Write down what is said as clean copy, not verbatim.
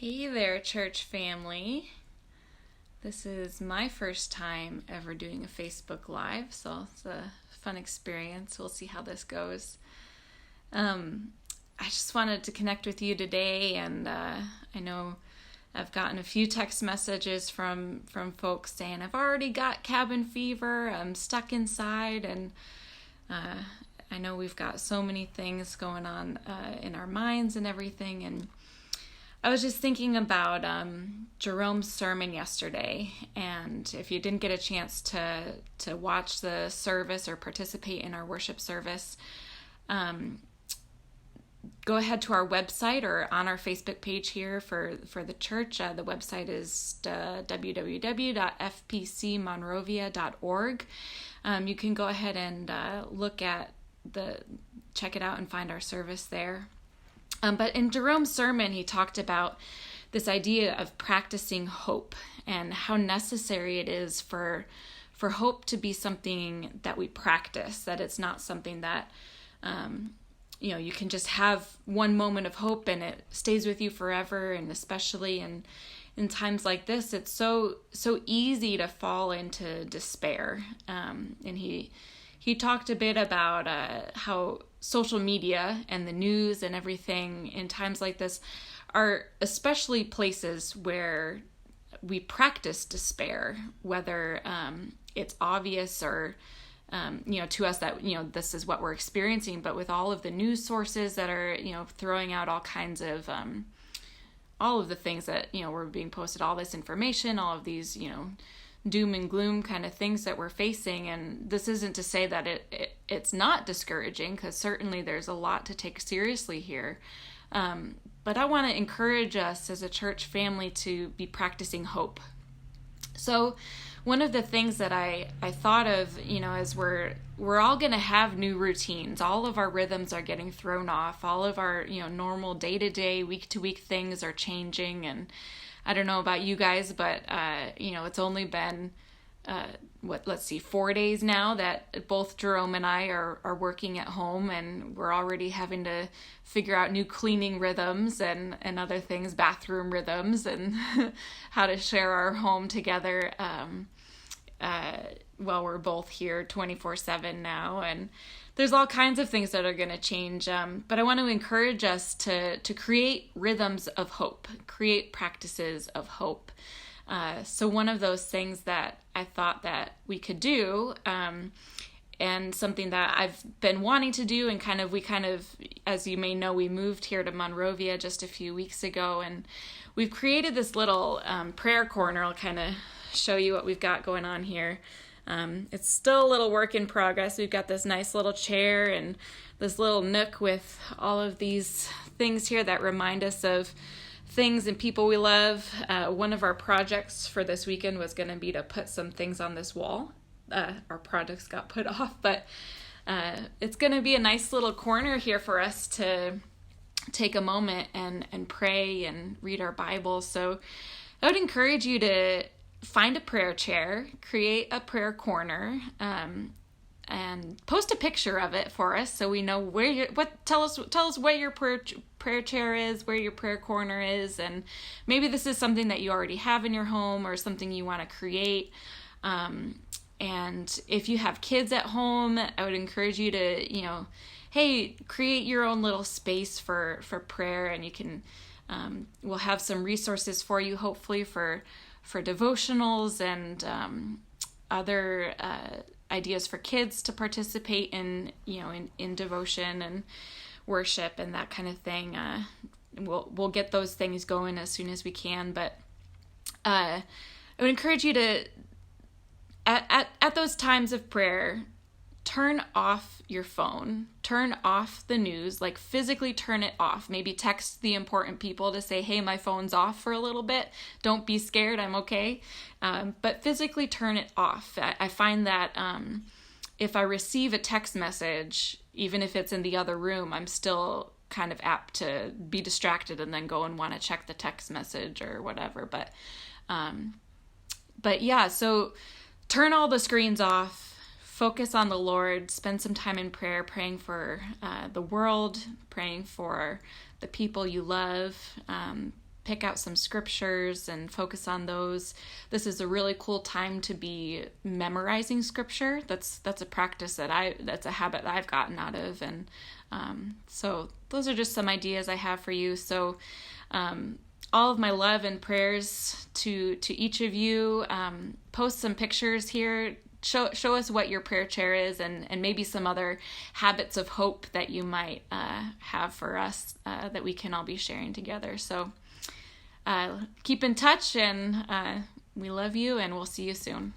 Hey there, church family. This is my first time ever doing a Facebook Live, so it's a fun experience. We'll see how this goes. I just wanted to connect with you today, and I know I've gotten a few text messages from folks saying, I've already got cabin fever, I'm stuck inside, and I know we've got so many things going on in our minds and everything, and I was just thinking about Jerome's sermon yesterday, and if you didn't get a chance to watch the service or participate in our worship service, go ahead to our website or on our Facebook page here for the church. The website is www.fpcmonrovia.org. You can go ahead and check it out and find our service there. But in Jerome's sermon, he talked about this idea of practicing hope and how necessary it is for hope to be something that we practice, that it's not something that, you can just have one moment of hope and it stays with you forever. And especially in times like this, it's so easy to fall into despair. And he talked a bit about how social media and the news and everything in times like this are especially places where we practice despair, whether it's obvious or, to us that, this is what we're experiencing, but with all of the news sources that are, throwing out all kinds of, all of the things that, were being posted, all this information, all of these, doom and gloom kind of things that we're facing. And this isn't to say that it's not discouraging, because certainly there's a lot to take seriously here. But I want to encourage us as a church family to be practicing hope. So one of the things that I thought of, as we're all going to have new routines, all of our rhythms are getting thrown off, all of our, normal day-to-day, week-to-week things are changing. And I don't know about you guys, but, it's only been, 4 days now that both Jerome and I are working at home, and we're already having to figure out new cleaning rhythms and other things, bathroom rhythms, and how to share our home together while we're both here 24/7 now. And there's all kinds of things that are going to change, but I want to encourage us to create rhythms of hope, create practices of hope. So one of those things that I thought that we could do, and something that I've been wanting to do, and we kind of, as you may know, we moved here to Monrovia just a few weeks ago, and we've created this little prayer corner. I'll kind of show you what we've got going on here. It's still a little work in progress. We've got this nice little chair and this little nook with all of these things here that remind us of things and people we love. One of our projects for this weekend was going to be to put some things on this wall. Our projects got put off, but it's going to be a nice little corner here for us to take a moment and pray and read our Bible. So I would encourage you to find a prayer chair, create a prayer corner, and post a picture of it for us so we know tell us where your prayer chair is, where your prayer corner is, and maybe this is something that you already have in your home or something you want to create. And if you have kids at home, I would encourage you to, create your own little space for prayer, and you can, we'll have some resources for you, hopefully for devotionals and other ideas for kids to participate in devotion and worship and that kind of thing. We'll get those things going as soon as we can, but I would encourage you to, at those times of prayer, turn off your phone, turn off the news, like physically turn it off. Maybe text the important people to say, hey, my phone's off for a little bit. Don't be scared, I'm okay. But physically turn it off. I find that if I receive a text message, even if it's in the other room, I'm still kind of apt to be distracted and then go and want to check the text message or whatever. But yeah, so turn all the screens off. Focus on the Lord, spend some time in prayer, praying for the world, praying for the people you love, pick out some scriptures and focus on those. This is a really cool time to be memorizing scripture. That's a practice that's a habit that I've gotten out of. And so those are just some ideas I have for you. So all of my love and prayers to each of you. Post some pictures here. Show us what your prayer chair is, and maybe some other habits of hope that you might have for us that we can all be sharing together. So keep in touch, and we love you, and we'll see you soon.